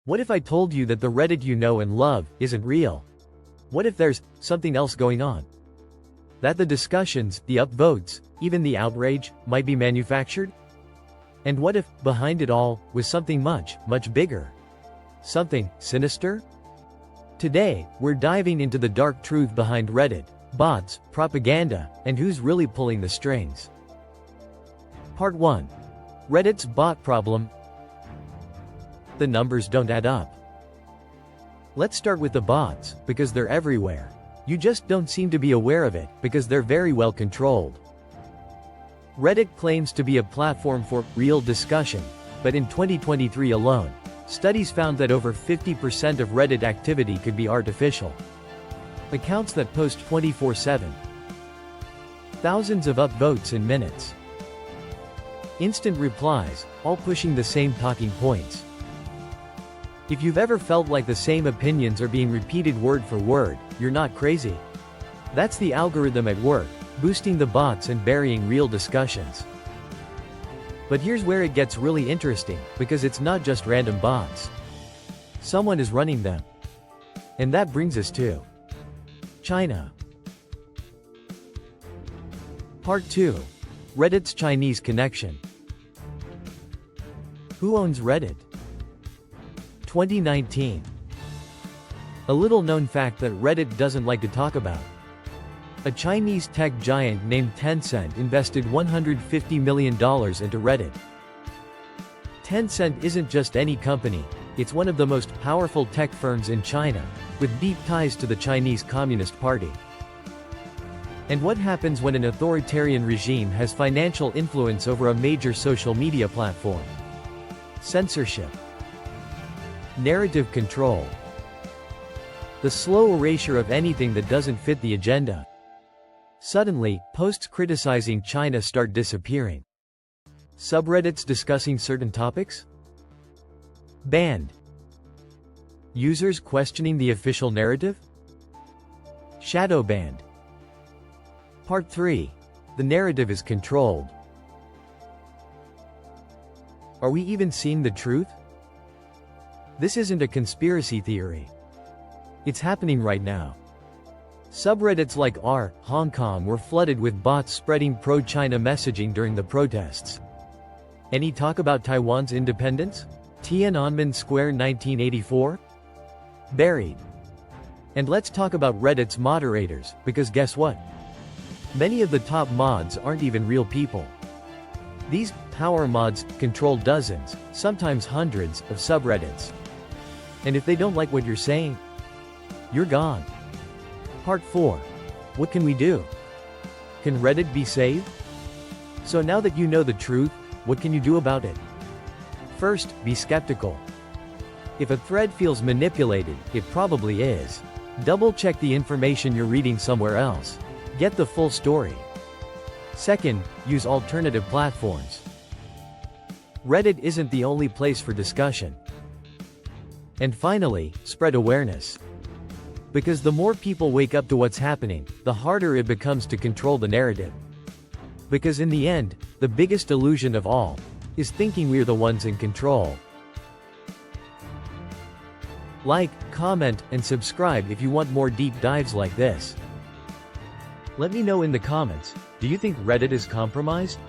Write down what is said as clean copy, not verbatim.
What if I told you that the Reddit you know and love isn't real? What if there's something else going on? That the discussions, the upvotes, even the outrage, might be manufactured? And what if, behind it all, was something much, much bigger? Something sinister? Today, we're diving into the dark truth behind Reddit, bots, propaganda, and who's really pulling the strings. Part 1. Reddit's bot problem. The numbers don't add up. Let's start with the bots, because they're everywhere. You just don't seem to be aware of it, because they're very well controlled. Reddit claims to be a platform for real discussion, but in 2023 alone, studies found that over 50% of Reddit activity could be artificial. Accounts that post 24/7. Thousands of upvotes in minutes. Instant replies, all pushing the same talking points. If you've ever felt like the same opinions are being repeated word for word, you're not crazy. That's the algorithm at work, boosting the bots and burying real discussions. But here's where it gets really interesting, because it's not just random bots. Someone is running them. And that brings us to China. Part 2. Reddit's Chinese connection. Who owns Reddit? 2019. A little-known fact that Reddit doesn't like to talk about. A Chinese tech giant named Tencent invested $150 million into Reddit. Tencent isn't just any company, it's one of the most powerful tech firms in China, with deep ties to the Chinese Communist Party. And what happens when an authoritarian regime has financial influence over a major social media platform? Censorship. Narrative control. The slow erasure of anything that doesn't fit the agenda. Suddenly, posts criticizing China start disappearing. Subreddits discussing certain topics? Banned. Users questioning the official narrative? Shadow banned. Part 3. The narrative is controlled. Are we even seeing the truth? This isn't a conspiracy theory. It's happening right now. Subreddits like Hong Kong were flooded with bots spreading pro-China messaging during the protests. Any talk about Taiwan's independence? Tiananmen Square 1984? Buried. And let's talk about Reddit's moderators, because guess what? Many of the top mods aren't even real people. These power mods control dozens, sometimes hundreds, of subreddits. And if they don't like what you're saying, you're gone. Part 4. What can we do? Can Reddit be saved? So now that you know the truth, what can you do about it? First, be skeptical. If a thread feels manipulated, it probably is. Double-check the information you're reading somewhere else. Get the full story. Second, use alternative platforms. Reddit isn't the only place for discussion. And finally, spread awareness. Because the more people wake up to what's happening, the harder it becomes to control the narrative. Because in the end, the biggest illusion of all is thinking we're the ones in control. Like, comment, and subscribe if you want more deep dives like this. Let me know in the comments, do you think Reddit is compromised?